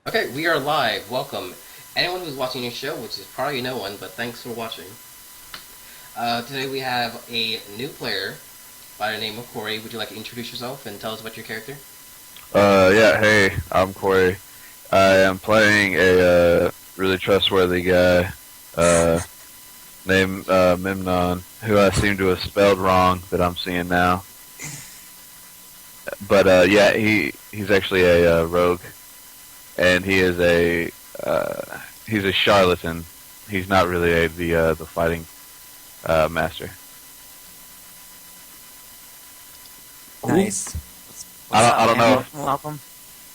Okay, we are live. Welcome. Anyone who's watching this show, which is probably no one, but thanks for watching. Today we have a new player by the name of Corey. Would you like to introduce yourself and tell us about your character? Yeah, hey, I'm Corey. I am playing a really trustworthy guy named Memnon, who I seem to have spelled wrong that I'm seeing now. But yeah, he's actually a rogue, and he's a charlatan. He's not really the fighting master. Cool. Nice. What's I up, don't man? know. Welcome.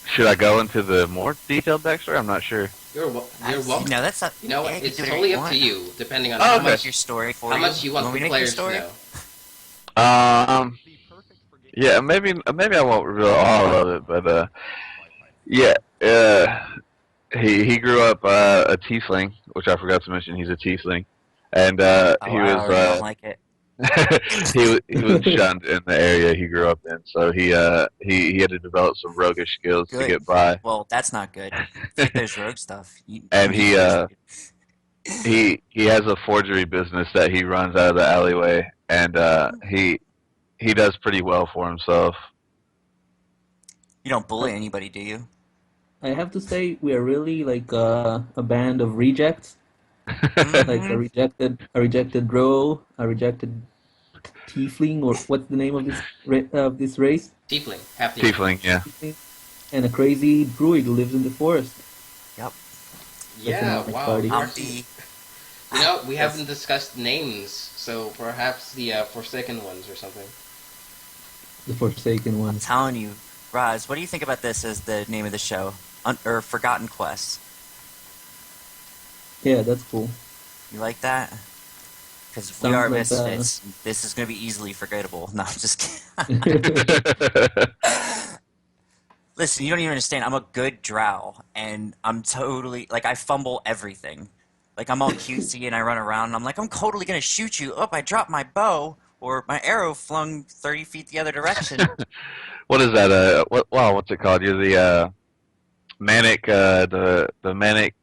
Should I go into the more detailed backstory? I'm not sure. You're welcome. No, that's not. You know what? Yeah, you It's can do totally whatever up to want. you, depending on Oh, how okay. much Your story for how you. much you want me the to make your players to story? know. Yeah, maybe I won't reveal all of it, but yeah, he grew up a tiefling, which I forgot to mention. He's a tiefling, and Oh, I already don't like it. he was shunned in the area he grew up in, so he had to develop some roguish skills to Good. get by, Well, that's not good. Forget those rogue stuff. You and need those. he has a forgery business that he runs out of the alleyway, and he does pretty well for himself. You don't I, bully anybody, do you? I have to say we are really like a band of rejects, like Mm-hmm. a rejected drow, a rejected tiefling, or what's the name of this race? Tiefling, half tiefling. Tiefling, yeah. Tiefling, and a crazy druid who lives in the forest. Yep. That's a Yeah, nice wow. party. You I'm actually, the. we Yes. haven't discussed names, so perhaps the Forsaken ones or something. The Forsaken I'm ones. telling you, Roz. What do you think about this as the name of the show? Or Forgotten Quest? Yeah, that's cool. You like that? Because we Sounds are like misfits. This is going to be easily forgettable. No, I'm just kidding. Listen, you don't even understand. I'm a good drow, and I'm totally like I fumble everything. Like I'm all cutesy and I run around and I'm like I'm totally gonna shoot you. Oh, I dropped my bow or my arrow flung 30 feet the other direction. What is that? What's it called? You're the manic, the manic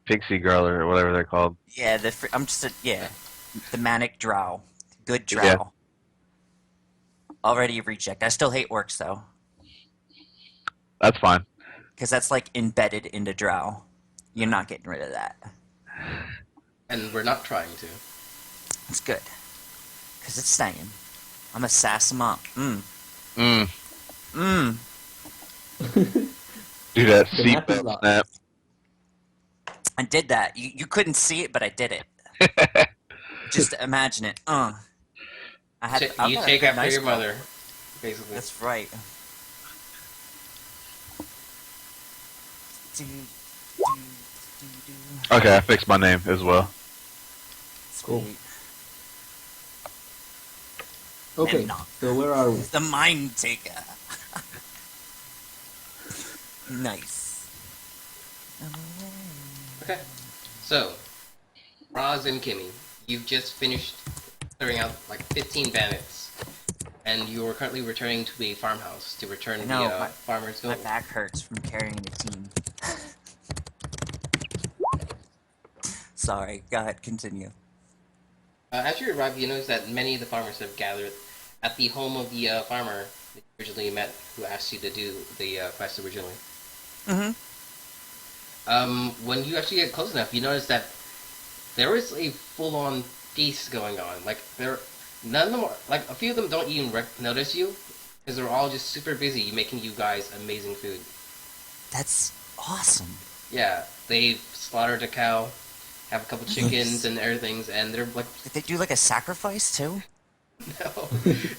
pixie girl or whatever they're called. Yeah, I'm just the manic drow, good Yeah, drow. Already a reject. I still hate orcs though, that's fine. because that's like embedded into drow. You're not getting rid of that. And we're not trying to. It's good, because it's staying. I'm a sass 'em up. Mm. Mmm. Do that The map is seatbelt locked. snap. I did that. You couldn't see it, but I did it. Just imagine it. I've You got take a after nice your car. mother, basically. That's right. Do, do, do. Okay, I fixed my name as well. Cool. Sweet. Okay, Memnon, so where are we? the mind taker. Nice. Okay. So, Roz and Kimmy, you've just finished clearing out like 15 bandits, and you are currently returning to a farmhouse to return I the know, farmer's My gold. back hurts from carrying the team. Sorry. Go ahead. Continue. As you arrive, you notice that many of the farmers have gathered at the home of the farmer that you originally met, who asked you to do the quest originally. Mm-hmm. When you actually get close enough, you notice that there is a full-on feast going on. Like none of them are, like a few of them don't even notice you because they're all just super busy making you guys amazing food. That's awesome. Yeah, they've slaughtered a cow, have a couple chickens Nice. and everything, and they're like, Did they do like a sacrifice too? no,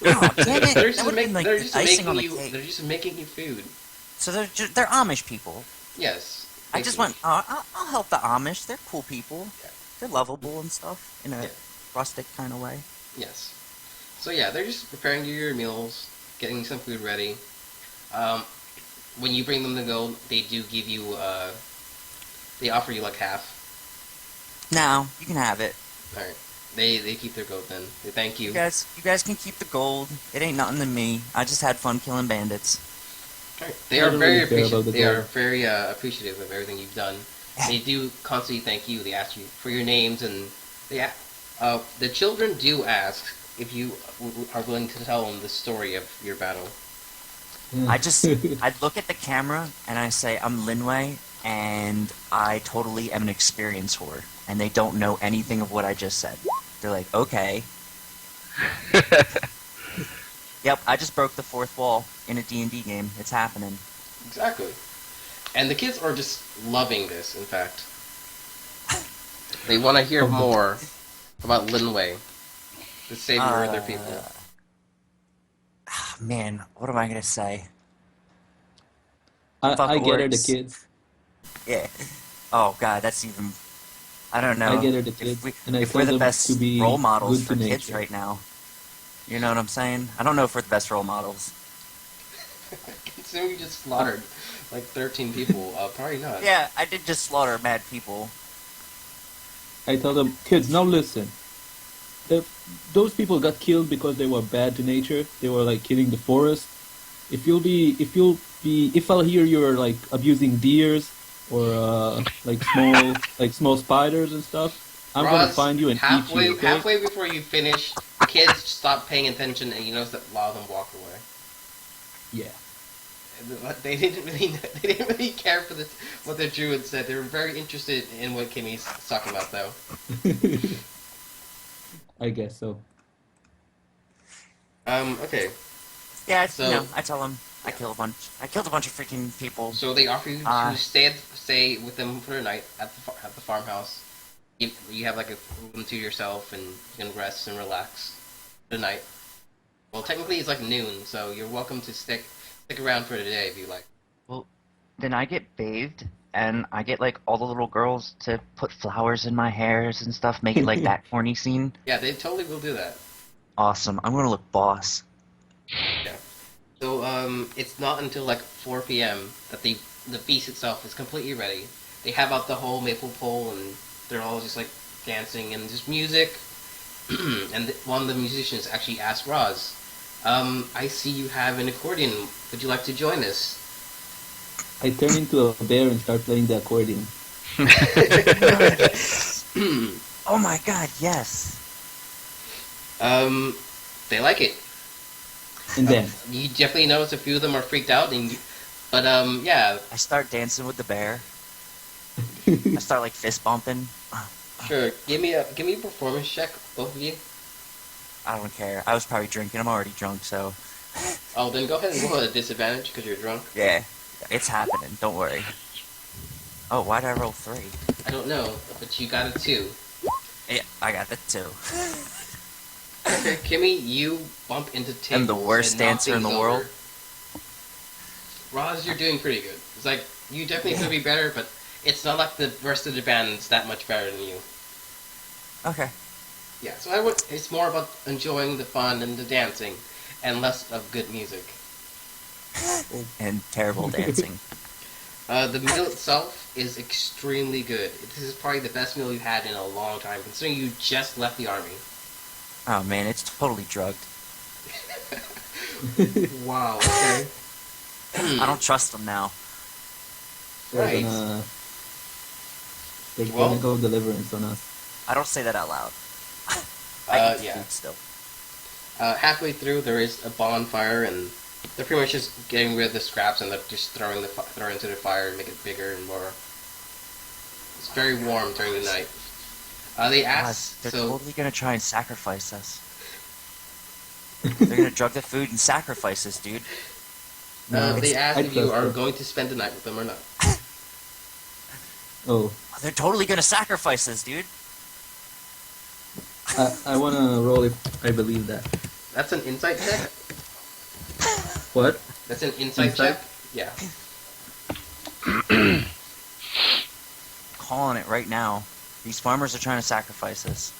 Oh, damn it! they're That just, would have been like they're the just icing making on the you, cake. they're just making you food. So they're Amish people. Yes, I just basically. went. I'll help the Amish. They're cool people. Yeah. They're lovable and stuff in a Yeah. rustic kind of way. Yes. So yeah, they're just preparing you your meals, getting some food ready. Um, when you bring them the gold, they do give you, they offer you like half. Now you can have it. All right. They keep their gold then. They thank you. You guys can keep the gold. It ain't nothing to me. I just had fun killing bandits. They I are don't very really care about the appreciative. They are gold. very appreciative of everything you've done. They do constantly thank you. They ask you for your names, and the children do ask if you are willing to tell them the story of your battle. I look at the camera and I say, I'm Linway, and I totally am an experience whore. And they don't know anything of what I just said. They're like, okay. Yep, I just broke the fourth wall in a D&D game. It's happening. Exactly. And the kids are just loving this, in fact. They want to hear more about Linway, the savior of their people. Man, what am I going to say? I get her, the orcs. kids. Yeah. Oh, God, that's even... I don't know. I get her, the kids. And I If tell we're the them best to be role models good for to kids nature. right now. You know what I'm saying? I don't know if we're the best role models. Considering you just slaughtered like 13 people, probably not. Yeah, I did just slaughter mad people. I tell them, kids, now listen. If those people got killed because they were bad to nature, they were like killing the forest. If I'll hear you're like abusing deers or like small spiders and stuff, I'm gonna Roz, find you and eat you. Okay? halfway before you finish, kids stop paying attention, and you notice that a lot of them walk away. Yeah. They didn't really care for what the druid said. They were very interested in what Kimmy's talking about, though. I guess so. Okay. Yeah, So- I tell them I killed a bunch of freaking people. So they offer you to stay with them for the night at the farmhouse. You have like a room to yourself, and you can rest and relax for the night. Well, technically it's like noon, so you're welcome to stick around for the day if you like. Well, then I get bathed, and I get like all the little girls to put flowers in my hairs and stuff, make it like that corny scene. Yeah, they totally will do that. Awesome. I'm gonna look boss. Yeah. So it's not until like 4 p.m. that the feast itself is completely ready. They have out the whole maple pole, and they're all just like dancing and just music. And one of the musicians actually asked Roz, I see you have an accordion. Would you like to join us? I turn into a bear and start playing the accordion. Oh my god, yes. They like it. And then You definitely notice a few of them are freaked out, but yeah, I start dancing with the bear. I start like fist bumping. sure. Give me a performance check, both of you. I don't care. I was probably drinking. I'm already drunk, so Oh, then go ahead and roll at a disadvantage because you're drunk. yeah, it's happening. Don't worry. Oh, why did I roll 3? I don't know, but you got a 2. Yeah, I got that too. Okay, Kimmy, you bump into tables. I'm the worst and knock dancer in things the over. world. Roz, you're doing pretty good. It's like you definitely could be better, but it's not like the rest of the band's that much better than you. Okay. Yeah, so it's more about enjoying the fun and the dancing, and less of good music. And terrible dancing. The meal itself is extremely good. This is probably the best meal you've had in a long time, considering you just left the army. Oh man, it's totally drugged. Wow. Okay. I don't trust them now. they're Right. gonna go deliverance on us. I don't say that out loud. I eat Yeah. food still. Halfway through, there is a bonfire, and they're pretty much just getting rid of the scraps, and they're just throwing into the fire and make it bigger and more. It's very warm during the night. They God, ask, they're so totally gonna try and sacrifice us. They're gonna drug the food and sacrifice us, dude. they ask I if you trust are them. going to spend the night with them or not. Oh, They're totally gonna sacrifice us, dude. I wanna roll if I believe that. That's an insight check. What? That's an insight Insight? check. Yeah. Calling it right now. These farmers are trying to sacrifice us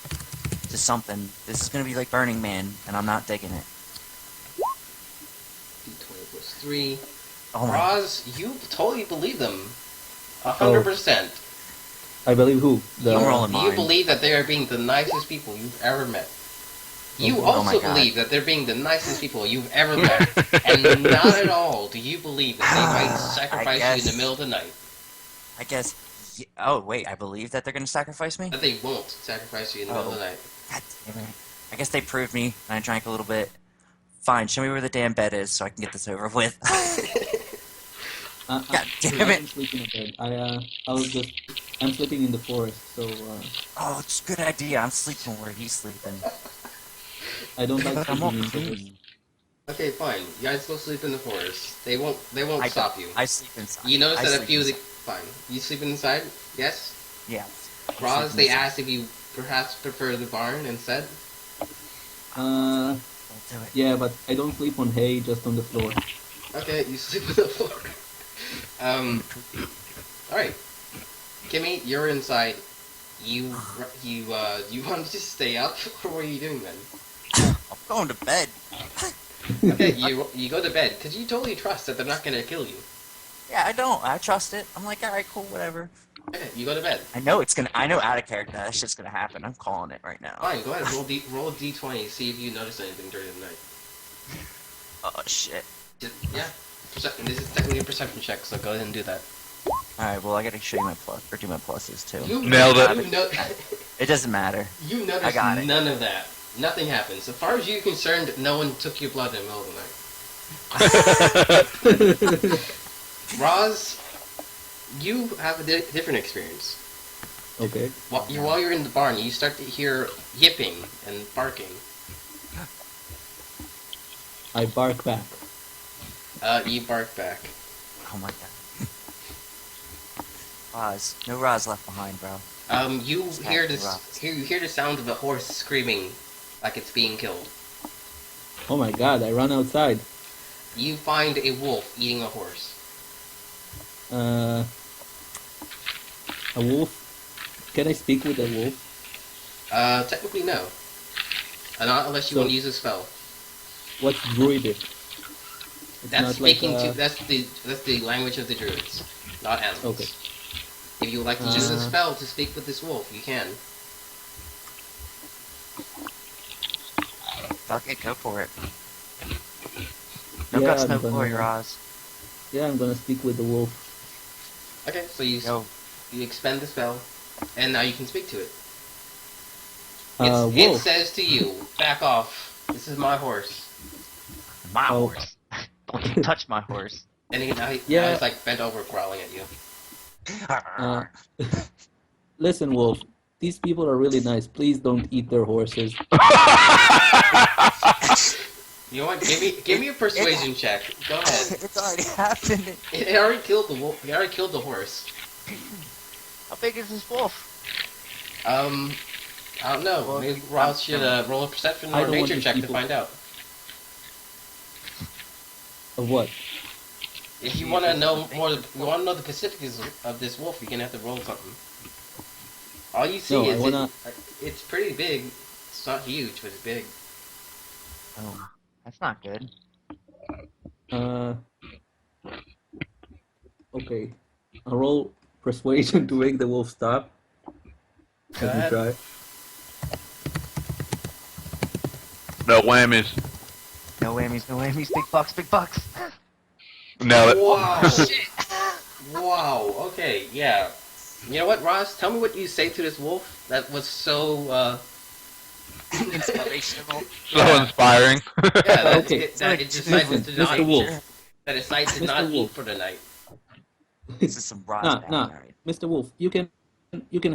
to something. This is gonna be like Burning Man, and I'm not digging it. D20 plus 3. Oh my! Roz, you totally believe them. 100%. I believe who? I'm rolling You mine. believe that they are being the nicest people you've ever met. You Okay. Oh my also God. believe that they're being the nicest people you've ever met, and not at all do you believe that they might sacrifice you in the middle of the night. I guess. Oh wait, I believe that they're gonna sacrifice me. That they won't sacrifice you in the middle of the night. God damn it. I guess they proved me, and I drank a little bit. Fine, show me where the damn bed is so I can get this over with. God damn I'm it. sleeping in bed. I'm sleeping in the forest, so Oh, it's a good idea. I'm sleeping where he's sleeping. I don't like I'm all sleeping in the clean. Okay, fine. You guys go sleep in the forest. They won't stop you. I sleep inside. You notice I that a sleep few of the... inside. Fine. You sleep inside? Yes? Yeah. Roz, sleep they inside. asked if you perhaps prefer the barn instead. Uh, Don't do it. yeah, but I don't sleep on hay, just on the floor. Okay, you sleep on the floor. Alright. Kimmy, you're inside. You wanted to stay up? Or what are you doing then? I'm going to bed. Okay, you go to bed, because you totally trust that they're not going to kill you. Yeah, I don't. I trust it. I'm like, alright, cool, whatever. Okay, you go to bed. I know out of character that shit's gonna happen. I'm calling it right now. Fine, go ahead, roll a d20, see if you notice anything during the night. Oh shit. Yeah. This is technically a perception check, so go ahead and do that. Alright, well I gotta show you my plus or do my pluses too. Nailed it. It doesn't matter. You noticed I got it. none of that. Nothing happened. So far as you're concerned, no one took your blood in the middle of the night. Roz, you have a different experience. Okay. While you're in the barn, you start to hear yipping and barking. I bark back. You bark back. Oh my god. Roz. No Roz left behind, bro. You hear Happy this. Roz. You hear the sound of a horse screaming, like it's being killed. Oh my god, I run outside. You find a wolf eating a horse. A wolf? Can I speak with a wolf? Technically no. Not unless you So- want to use a spell. What's druidic? It's That's not speaking like, to that's the language of the druids, not animals. Okay. If you would like to use a Uh, spell to speak with this wolf, you can. Fuck it, go for it. No Yeah, guts, no I'm gonna- glory, Roz. Yeah, I'm gonna speak with the wolf. Okay, so you Yo, expend the spell, and now you can speak to it. It Wolf. says to you, "Back off. This is my horse." my Oh. horse. Don't you touch my horse. And now Yeah. he's like bent over, growling at you. Uh, listen, wolf. These people are really nice. Please don't eat their horses. You know what? Give me a persuasion check. Go ahead. It's already happened. It already killed the wolf. It already killed the horse. How big is this wolf? I don't know. Well, Maybe Ross should roll a perception I or don't want nature these check to people- find out. Of what? If you want to know more, you want to know the specifics of this wolf, you're gonna have to roll something. All you see No, I is wanna- it's pretty big. It's not huge, but it's big. Oh, that's not good. Okay. I'll roll persuasion to make the wolf stop. Go Let me ahead. try. No whammies. No whammies, no whammies. Big bucks, big bucks. Nailed it. Wow. Wow. Okay. Yeah. You know what, Ross? Tell me what you say to this wolf that was so. Inspirational. So inspiring. Yeah. That, Okay. that it decided to not Mr. eat. Wolf. That it decided to Mr. not eat Wolf. for the night. This is some Roz Nah, bad, nah. alright. Mr. Wolf, you can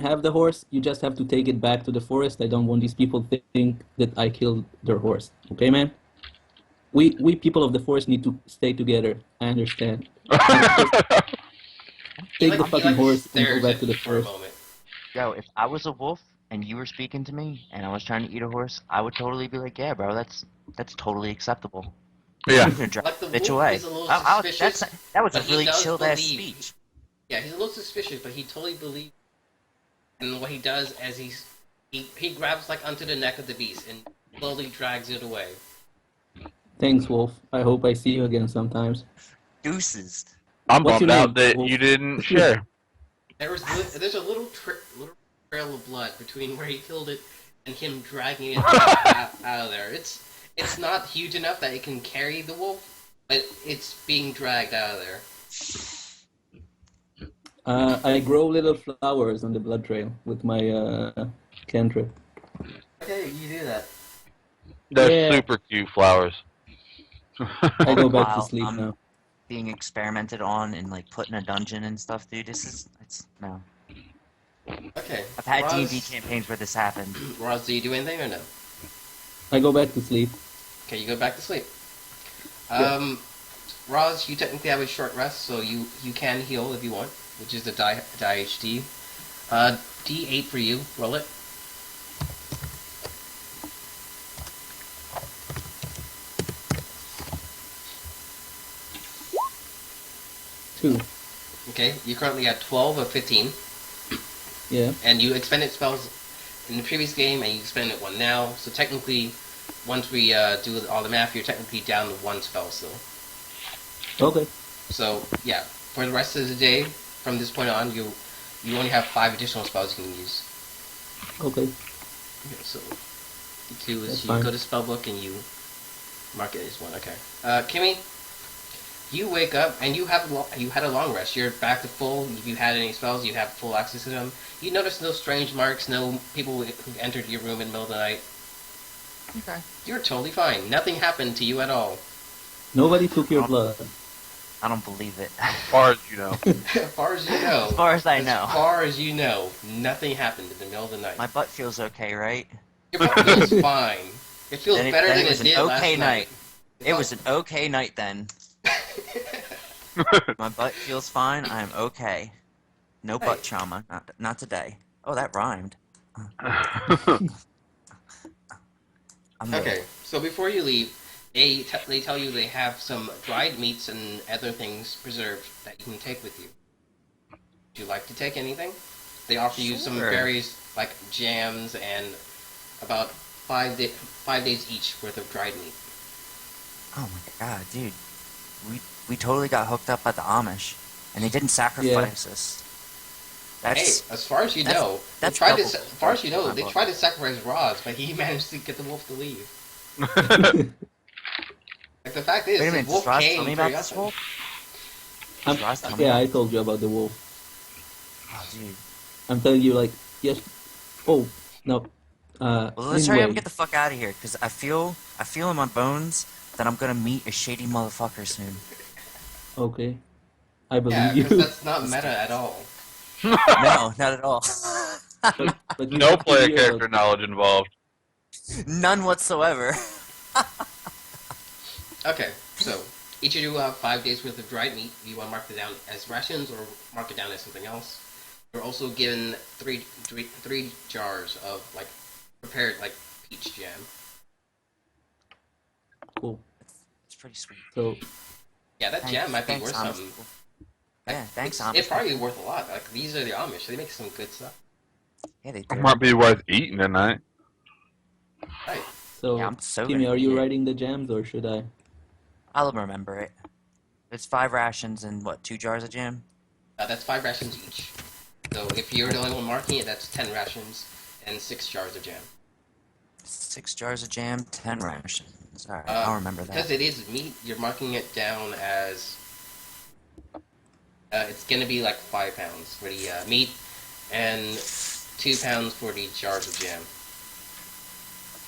have the horse. You just have to take it back to the forest. I don't want these people to think that I killed their horse. Okay, man? We people of the forest need to stay together. I understand. Take the fucking horse and go stares back at to the you for a forest. moment. Yo, if I was a wolf and you were speaking to me and I was trying to eat a horse, I would totally be like, yeah, bro, that's totally acceptable. Yeah. I'm gonna drive Like the the bitch wolf away. is a little That was a but he really does chilled ass believe- speech. Yeah, he's a little suspicious, but he totally believes. And what he does as he grabs like onto the neck of the beast and slowly drags it away. Thanks, Wolf. I hope I see you again sometimes. Deuces. I'm What's bummed your out name? that you didn't share. There's a little trail of blood between where he killed it and him dragging it out of there. It's not huge enough that it can carry the wolf, but it's being dragged out of there. I grow little flowers on the blood trail with my cantrip. Okay, you do that. They're Yeah. super cute flowers. I go back to Wow, sleep I'm now. being experimented on and like put in a dungeon and stuff, dude. No. Okay. I've had Roz, D&D campaigns where this happened. Roz, do you do anything or no? I go back to sleep. Okay, you go back to sleep. Yeah. Roz, you technically have a short rest, so you can heal if you want, which is the die HD. D8 for you. Roll it. Two. Okay, you currently have 12 of 15, Yeah. and you expended spells in the previous game, and you expended one now. So technically, once we do all the math, you're technically down to one spell still. Okay. So yeah, for the rest of the day, from this point on, you only have 5 additional spells you can use. Okay. Okay, so you do is That's you fine. go to spellbook and you mark it as one. Okay, Kimmy, you wake up and you had a long rest. You're back to full. If you had any spells, you have full access to them. You notice no strange marks, no people who entered your room in the middle of the night. Okay. You're totally fine. Nothing happened to you at all. Nobody took your blood. I don't believe it. As far as you know. As far as you know. As far as I know. As far as you know, nothing happened in the middle of the night. My butt feels okay, right? Your butt feels fine. It feels Then better then than it was it an did last okay night. It was an okay night then. My butt feels fine. I am okay. No butt trauma. Not today. Oh, that rhymed. I'm good. Okay, so before you leave, they tell you they have some dried meats and other things preserved that you can take with you. Would you like to take anything? They offer you some Sure. berries, like jams, and about 5 days each worth of dried meat. Oh my god, dude. We totally got hooked up by the Amish, and they didn't sacrifice us. That's Hey, as far as you that's- know, that's they tried to. double As far as you know, my they book. tried to sacrifice Roz, but he managed to get the wolf to leave. Like the fact is, Wait a the minute, wolf does Roz came tell me for about your this husband. wolf? I'm, Roz, tell me yeah, about I this. told you about the wolf. Oh, dude. I'm telling you, like, yes. Oh, no. Well, let's hurry up Anyway, and get the fuck out of here, because I feel in my bones that I'm gonna meet a shady motherfucker soon. okay. I Yeah, believe because you. that's not meta at all. No, not at all. But you No have to player hear character about- knowledge involved. None whatsoever. Okay, so each of you have 5 days worth of dried meat. You want to mark it down as rations or mark it down as something else. You're also given three jars of like prepared like peach jam. Cool. It's pretty sweet. So, Yeah, that jam might be worth Amish something. people. Yeah, thanks, It's Amish. probably worth a lot. Like these are the Amish; they make some good stuff. Yeah, they do. Might be worth eating tonight. Right. so Yeah, I'm so Timmy, gonna are you eat it. writing the jams or should I? I'll remember it. It's 5 rations and what, 2 jars of jam? That's 5 rations each. So if you're the only one marking it, that's 10 rations and 6 jars of jam. 6 jars of jam, 10 rations. Alright, I'll remember Because that. it is meat, you're marking it down as it's gonna be like 5 pounds for the meat and 2 pounds for the jars of jam.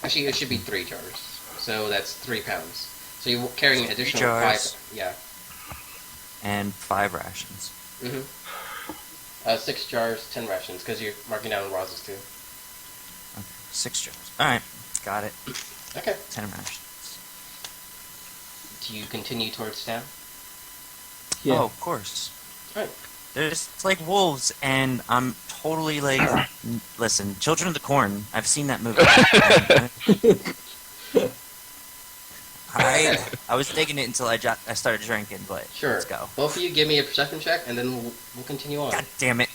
Actually, it should be 3 jars. So that's 3 pounds. So you're carrying an additional jars. 5. Yeah. And 5 rations. 6 jars, 10 rations, because you're marking down Roz's too. Okay, 6 jars. Alright, got it. Okay. 10 rations. Do you continue towards town? Yeah. Oh, of course. Right. There's like wolves, and I'm totally like, listen, Children of the Corn. I've seen that movie. I was digging it until I started drinking, but Sure. let's go. Both of you give me a perception check, and then we'll continue on. God damn it!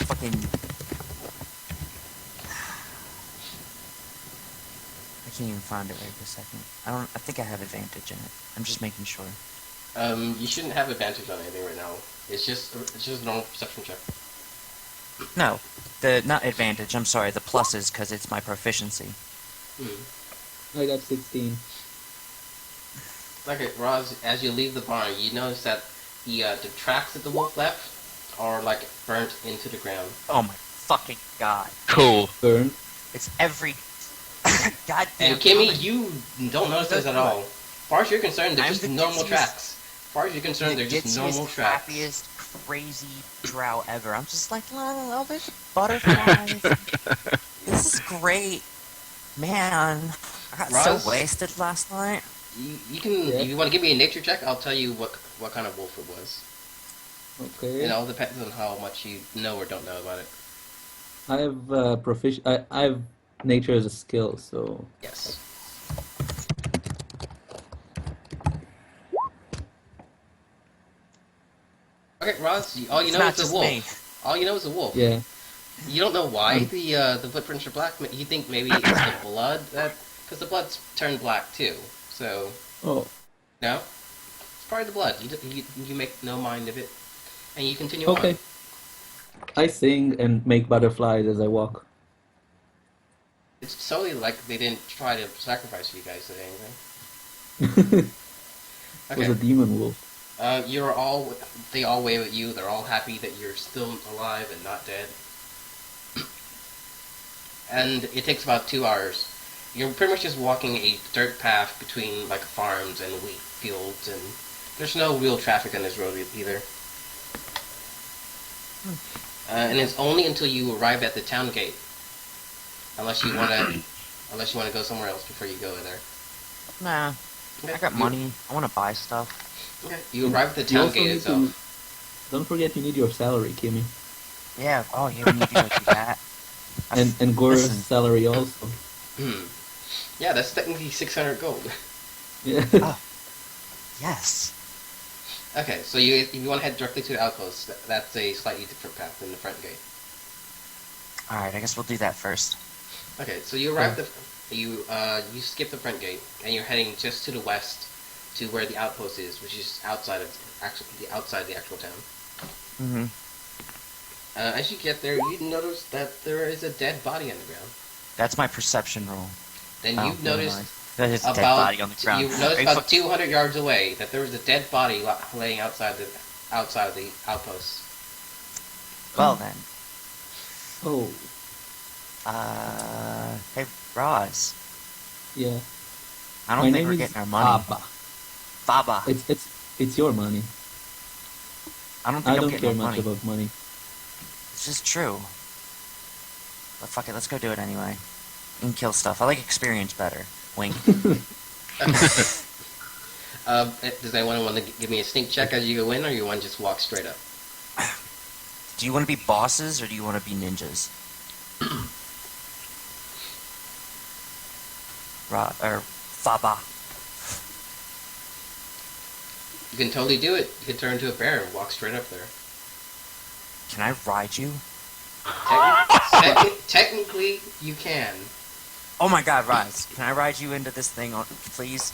Fucking. I can't even find it right this second. I think I have advantage in it. I'm just making sure. You shouldn't have advantage on anything right now. It's just a normal perception check. No, the not advantage. I'm sorry, the pluses because it's my proficiency. I got 16. Okay, Roz, as you leave the barn, you notice that the tracks that the wolf left are like burnt into the ground. Oh my fucking god! Cool. Burn. It's every goddamn. And Kimmy, time. you don't notice this at That's all. As far as you're concerned, they're I'm just the normal ditziest- tracks. As far as you're concerned, they're just normal tracks. happiest, crazy drow ever. I'm just like, oh, there's butterflies. This is great, man. I got Roz? so wasted last night. You can, Yeah. if you want to give me a nature check, I'll tell you what kind of wolf it was. Okay. It all depends on how much you know or don't know about it. I have I have nature as a skill, so Yes. Okay, Roz, all you It's know not is a just wolf. me. All you know is a wolf. yeah. You don't know why the footprints are black. You think maybe it's the blood because the blood's turned black too. So Oh, no, it's probably the blood. You make no mind of it, and you continue okay. on. I sing and make butterflies as I walk. It's totally like they didn't try to sacrifice you guys today. Anything. It was Okay. a demon wolf. They all wave at you. They're all happy that you're still alive and not dead. And it takes about 2 hours. You're pretty much just walking a dirt path between like farms and wheat fields, and there's no real traffic on this road either. And it's only until you arrive at the town gate, unless you wanna go somewhere else before you go there. Nah, Okay. I got money. I want to buy stuff. Okay. You arrive at the You town also gate need itself. to. Don't forget, you need your salary, Kimmy, Yeah. Oh, yeah. We need to go do that. and Gora's Listen. salary also. Yeah, that's technically 600 gold. Yeah. Oh. Yes. Okay, so if you want to head directly to the outpost, that's a slightly different path than the front gate. All right. I guess we'll do that first. Okay, so you arrive you skip the front gate and you're heading just to the west to where the outpost is, which is outside the actual town. Mm-hmm. As you get there, you notice that there is a dead body on the ground. That's my perception roll. Then Oh, you've never noticed mind. There's a dead about body on the ground. you've noticed Are you about fuck- 200 yards away that there was a dead body laying outside of the outpost. Well then. Oh, Hey, Roz. yeah. I My don't think name we're is getting our money. Abba. Baba. It's your money. I don't think I I'm don't getting care our much money. about money. This is true. But fuck it, let's go do it anyway. And kill stuff. I like experience better. Wink. Does anyone want to give me a sneak check as you go in, or you want to just walk straight up? Do you want to be bosses or do you want to be ninjas? Faba. You can totally do it. You can turn into a bear and walk straight up there. Can I ride you? Technically, you can. Oh my god, Rise. Can I ride you into this thing, please?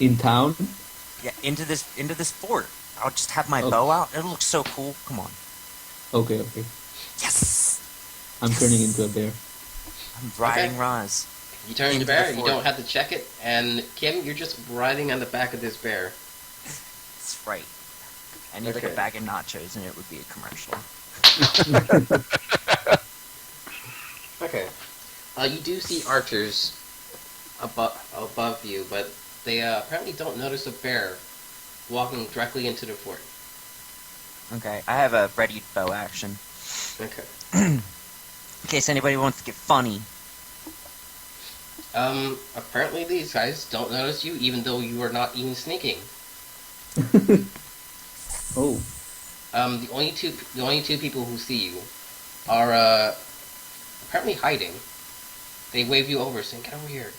In town? Yeah, into this fort. I'll just have my Oh. bow out. It'll look so cool. Come on. Okay. Yes! I'm turning into a bear. I'm riding Okay. Rise. You turn into Into a bear. the You fort. don't have to check it. And Kim, you're just riding on the back of this bear. That's right. I need like Okay. a bag of nachos and it would be a commercial. Okay. You do see archers above you, but they apparently don't notice a bear walking directly into the fort. Okay, I have a ready bow action. Okay. In case anybody wants to get funny. Apparently these guys don't notice you, even though you are not even sneaking. Oh, The only two people who see you are apparently hiding. They wave you over, saying, "Get over here!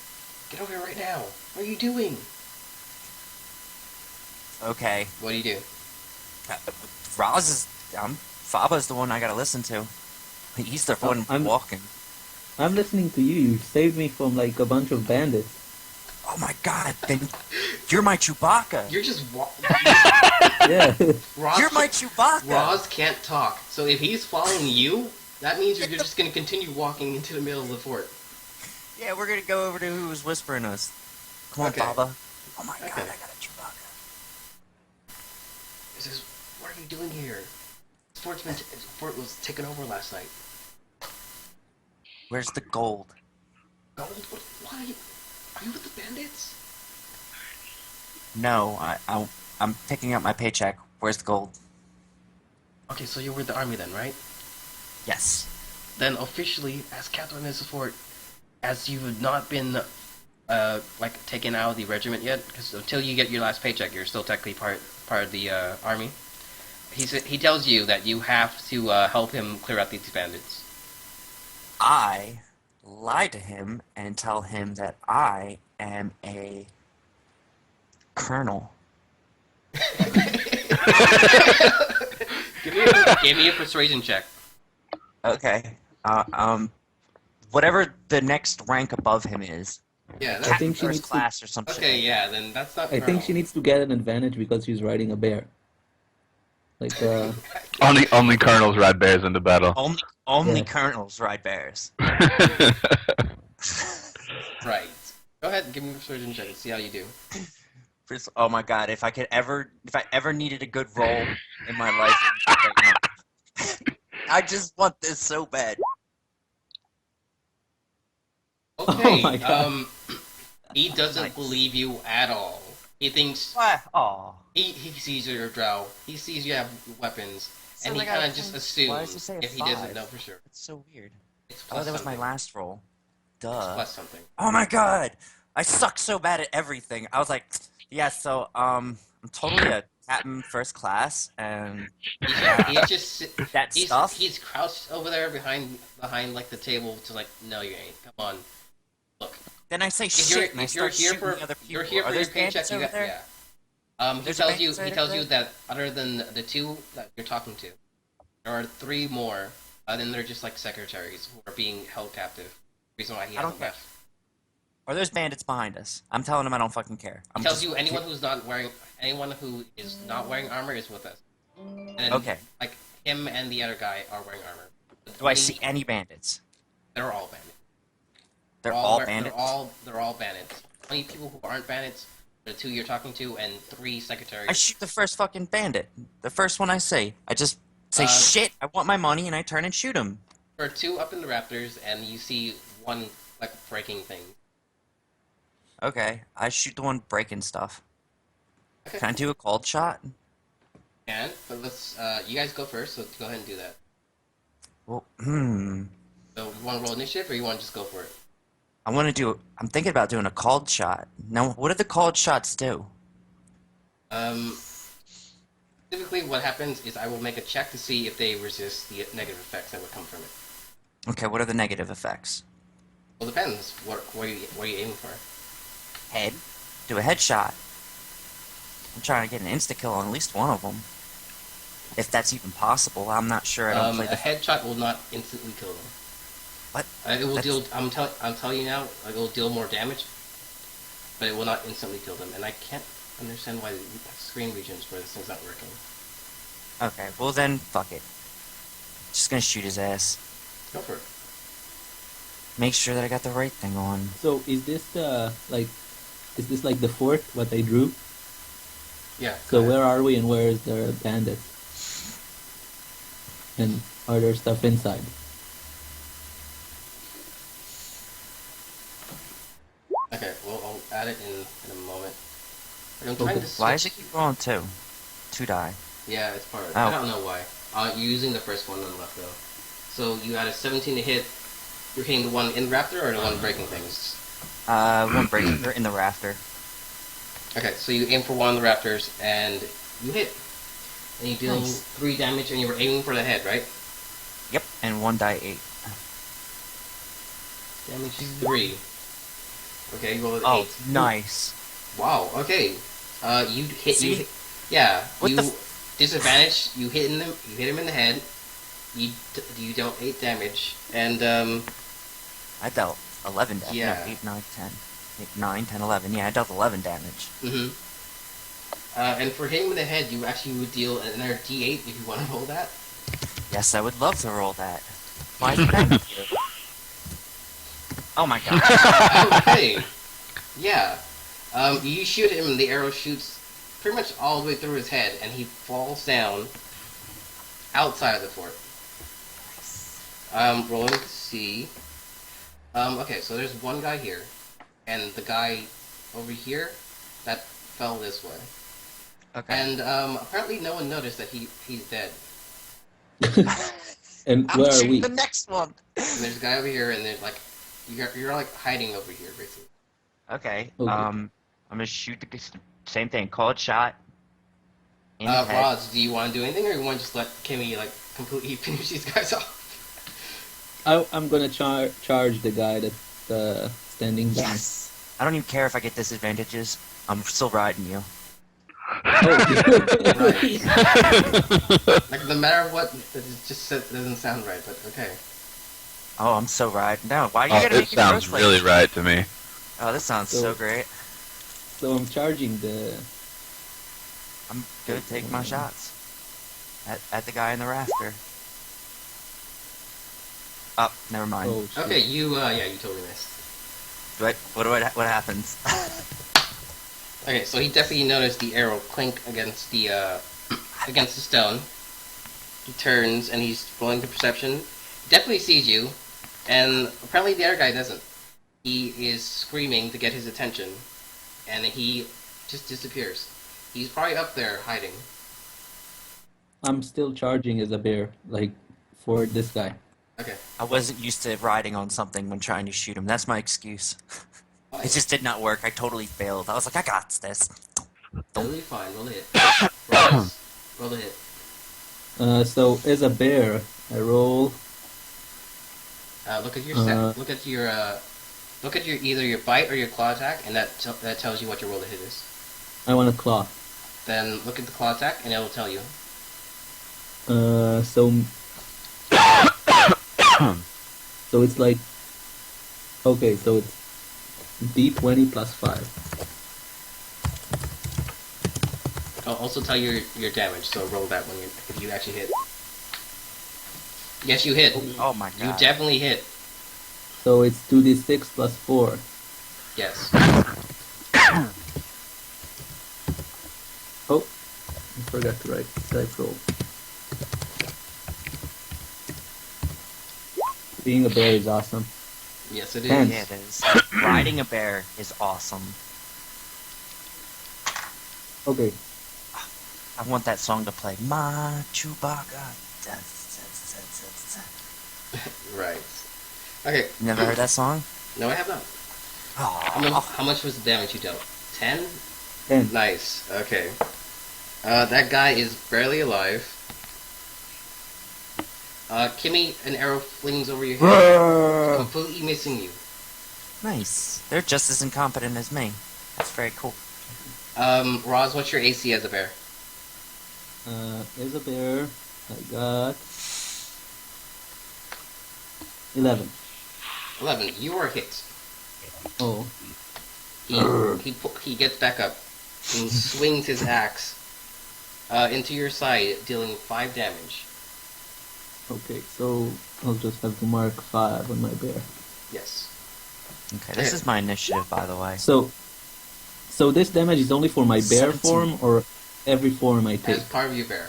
Get over here right now! What are you doing?" Okay. What do you do? Raz is... Faba's the one I gotta listen to. He's the one I'm- walking. I'm listening to you. You saved me from like a bunch of bandits. Oh my god, then you're my Chewbacca. You're just Yeah. Roz You're my can't- Chewbacca. Roz can't talk, so if he's following you, that means you're just gonna continue walking into the middle of the fort. Yeah, we're gonna go over to who's whispering us. Come on, Okay. Baba. Oh my god, Okay. I got a Chewbacca. He says, "What are you doing here? The fort was taken over last night." Where's the gold? Gold? Why? Are you with the bandits? No, I'm picking up my paycheck. Where's the gold? Okay, so you're with the army then, right? Yes. Then officially, as captain of this fort, as you've not been, taken out of the regiment yet, because until you get your last paycheck, you're still technically part of the army. He tells you that you have to help him clear out these bandits. I lie to him and tell him that I am a colonel. Give me a persuasion check. Okay. Whatever the next rank above him is. Yeah, I that's think she First needs to. class or some shit. okay. Yeah, then that's not. I think she needs to get an advantage because she's riding a bear. Like, Only colonels ride bears into battle. Only Yeah. colonels ride bears. Right. Go ahead and give me a persuasion check and see how you do. Oh my god, if I ever needed a good role in my life, it would be right now. I just want this so bad. Okay. my God. He doesn't Nice. believe you at all. He thinks What? Aw. he sees you're a drow. He sees you have weapons, and he kind of just Why does assumes he say a if he doesn't 5? know for sure. That's so weird. It's Oh, plus that was my something. last roll. It's Duh. plus something. Oh my god! I suck so bad at everything. I was like, yeah, so, I'm totally a captain first class, and He's just that he's, stuff. He's crouched over there behind like the table to like, no, you ain't. Come on, look. Then I say If you're, shit, and I if you're start here shooting for the other people. you're here Are for your there bandits paycheck, you over got there? yeah. He There's tells bandits you right that over other than the two that you're talking to, there are 3 more. Then they're just like secretaries who are being held captive. Reason why he I don't hasn't care. left. Are those bandits behind us? I'm telling him I don't fucking care. He tells you anyone who is not wearing armor is with us. And then, Okay. like him and the other guy are wearing armor. Do I see any bandits? They're all bandits. They're all They're bandits? They're all bandits. Only people who aren't bandits are the 2 you're talking to and 3 secretaries. I shoot the first fucking bandit. The first one I say. I just say, Uh, shit, I want my money, and I turn and shoot him. There are 2 up in the rafters, and you see one like breaking thing. Okay, I shoot the one breaking stuff. Okay. Can I do a cold shot? But let's you guys go first. So go ahead and do that. Well, So you want to roll initiative, or you want to just go for it? I'm thinking about doing a cold shot. Now, what do the cold shots do? Typically, what happens is I will make a check to see if they resist the negative effects that would come from it. Okay, what are the negative effects? Well, depends. What are you aiming for? Head. Do a headshot. I'm trying to get an insta-kill on at least one of them. If that's even possible, I'm not sure. I don't play A the... headshot will not instantly kill them. What? It will That's- deal. I'm telling you now. It will deal more damage, but it will not instantly kill them. And I can't understand why the screen regions where this thing's not working. Okay, well then, fuck it. Just gonna shoot his ass. Go for it. Make sure that I got the right thing on. so is this like the fort what I drew? Yeah. So go ahead. where are we and where is the bandits? And are there stuff inside? Okay. Well, I'll add it in a moment. Like, I'm trying Okay. to. Why does switch- it keep rolling 2? 2 die. Yeah, it's part of it. Oh. I don't know why. You're using the first one on the left though. So you added 17 to hit. You're hitting the one in the raptor or the one breaking things? One breaker in the rafter. Okay, so you aim for one of the raptors and you hit. And you deal Nice. 3 damage and you were aiming for the head, right? Yep, and 1 die 8. Damage 3. Okay, you roll an Oh, 8. nice. Wow, okay. You hit. See? You hit, yeah. What you the disadvantage. You hit him in the head. You dealt 8 damage, and I dealt 11 damage. Yeah. No, 8, 9, 10. 8, 9, 10, 11. Yeah, I dealt 11 damage. mhm. And for hitting with the head, you actually would deal another D8 if you want to roll that. Yes, I would love to roll that. Why, thank you. Oh my god. Okay. Yeah. You shoot him, and the arrow shoots pretty much all the way through his head, and he falls down outside of the fort. Rolling to see. Okay, so there's one guy here, and the guy over here that fell this way. Okay. And apparently no one noticed that he's dead. And I'm where are shooting we? the next one. And there's a guy over here, and there's like you're like hiding over here, basically. Okay. Okay. I'm gonna shoot the same thing. Call it shot. In the head. Roz, do you want to do anything, or you want to just let Kimmy like completely finish these guys off? I'm gonna charge the guy that's standing down. Yes. I don't even care if I get disadvantages. I'm still riding you. Right. Like no matter what, it just doesn't sound right. But okay. Oh, I'm so riding. No, why do you Oh, gotta it make it sounds gross like really this? right to me. Oh, this sounds so So- great. So I'm charging the. I'm gonna take my shots at the guy in the rafter. Oh, never mind. Oh, shit. Okay, you totally missed. What happens? Okay, so he definitely noticed the arrow clink against the stone. He turns and he's rolling the perception. Definitely sees you, and apparently the other guy doesn't. He is screaming to get his attention, and he just disappears. He's probably up there hiding. I'm still charging as a bear, like for this guy. Okay. I wasn't used to riding on something when trying to shoot him. That's my excuse. It just did not work. I totally failed. I was like, I got this. Totally fine. Roll a hit. Roll a hit. So as a bear, I roll. Look at your stat. Look at your either your bite or your claw attack, and that tells you what your roll to hit is. I want a claw. Then look at the claw attack, and it will tell you. So it's like. Okay, so it's D20 plus 5. I'll also tell you your damage, so roll that when if you actually hit. Yes, you hit. Oh my You god. definitely hit. So it's 2d6 plus 4. Yes. Oh, I forgot to write dice roll. Being a bear is awesome. Yes, it is. Ten. Yeah, it is. Riding a bear is awesome. Okay, I want that song to play. Ma Chewbacca. Right. Okay. You never heard that song? No, I have not. Oh, How much was the damage you dealt? 10? 10. Nice. Okay. That guy is barely alive. Kimmy, an arrow flings over your head, completely missing you. nice. They're just as incompetent as me. That's very cool. Roz, what's your AC as a bear? As a bear, I got 11. 11. You are hit. Oh, He gets back up and swings his axe into your side, dealing 5 damage. okay, so I'll just have to mark 5 on my bear. Yes. Okay, this is my initiative, by the way. So this damage is only for my bear 17. form or every form I take? As part of your bear.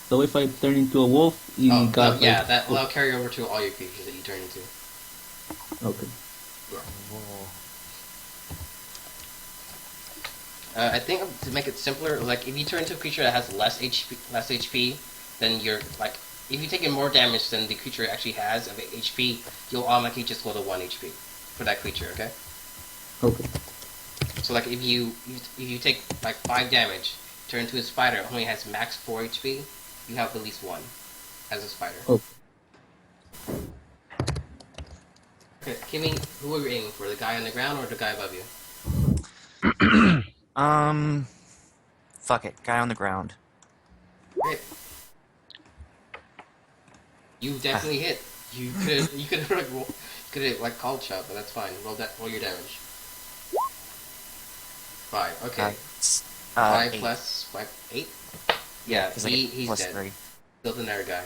So if I turn into a wolf, he Oh, got yeah, like, that'll carry over to all your creatures that you turn into. Okay. I think to make it simpler, like if you turn into a creature that has less HP, then you're like, if you take in more damage than the creature actually has of HP, you'll automatically just go to 1 HP for that creature. Okay. Okay. So like if you take like 5 damage, turn into a spider, it only has max 4 HP, you have at least 1 as a spider. Okay. Okay, Kimmy, who are you aiming for? The guy on the ground or the guy above you? Fuck it. Guy on the ground. Great. You definitely hit. You could have like called shot, but that's fine. Roll your damage. 5. Okay. It's, 5 8. plus 5, 8. Yeah, Because I get he's plus dead. 3. Killed another guy.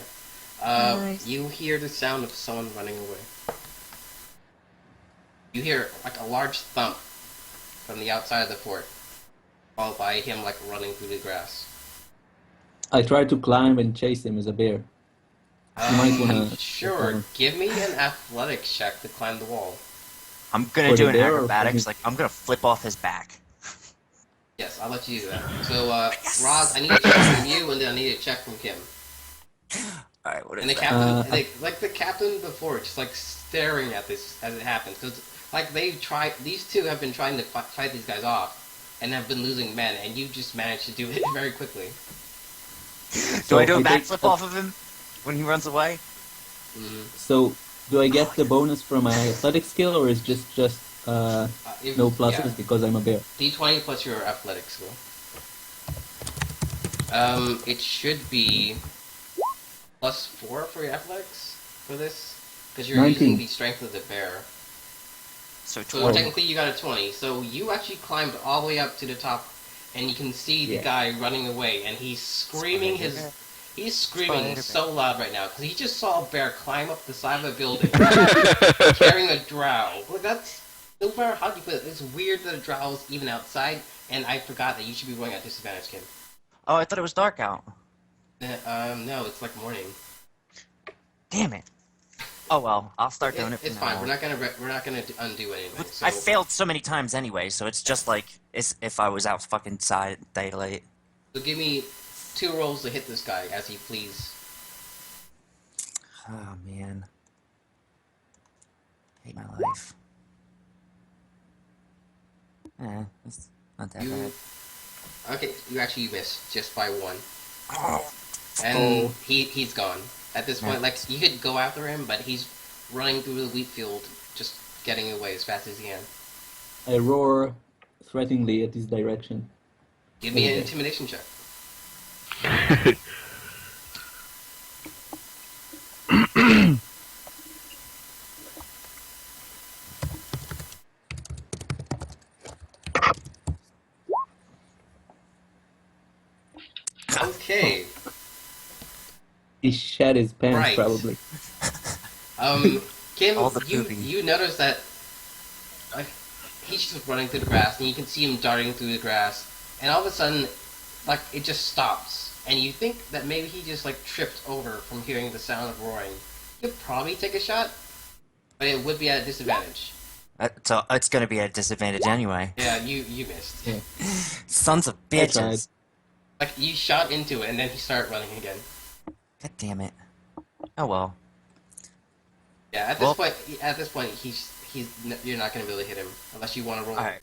Nice. You hear the sound of someone running away. You hear like a large thump from the outside of the fort, followed by him like running through the grass. I try to climb and chase him as a bear. You might wanna Sure. Give me an athletics check to climb the wall. I'm gonna For do the an bear or for acrobatics, me? like, I'm gonna flip off his back. Yes, I'll let you do that. So, Roz, I need a check from you, and then I need a check from Kim. Alright, what is And the that? captain, like the captain before, just like staring at this as it happens, because like these two have been trying to fight these guys off, and have been losing men, and you just managed to do it very quickly. Do I do a take backflip off of him when he runs away? So, do I get the bonus from my athletic skill, or is just no pluses Yeah. because I'm a bear? D20 plus your athletics skill. It should be +4 for your athletics for this, because you're 19. using the strength of the bear. So So 20. technically you got a 20. So you actually climbed all the way up to the top, and you can see the Yeah. guy running away, and he's screaming He's screaming so loud right now, because he just saw a bear climb up the side of a building, carrying a drow. Well, that's, no matter how you put it, it's weird that a drow is even outside, and I forgot that you should be rolling at disadvantage, Kim. Oh, I thought it was dark out. No, it's like morning. Damn it. Oh well, I'll start doing it from It's now fine. on. We're not gonna undo anything. So I failed so many times anyway, so it's just like it's if I was out fucking side daylight. So give me 2 rolls to hit this guy as he flees. Oh man. Hate my life. It's not that bad. Okay, you actually missed just by 1, Oh. and he's gone. At this point, Yeah. like you could go after him, but he's running through the wheat field, just getting away as fast as he can. I roar threateningly at his direction. Give me an Okay. intimidation check. Okay. He shat his pants, Right. probably. Kim, All the poopy. you notice that like he's just running through the grass, and you can see him darting through the grass, and all of a sudden, like it just stops, and you think that maybe he just like tripped over from hearing the sound of roaring. You could probably take a shot, but it would be at a disadvantage. So it's gonna be at a disadvantage anyway. Yeah, you missed. Yeah. Sons of I tried. bitches. Like you shot into it, and then he started running again. God damn it. Oh well. Yeah, at this point, you're not gonna be able to hit him unless you want to roll Alright.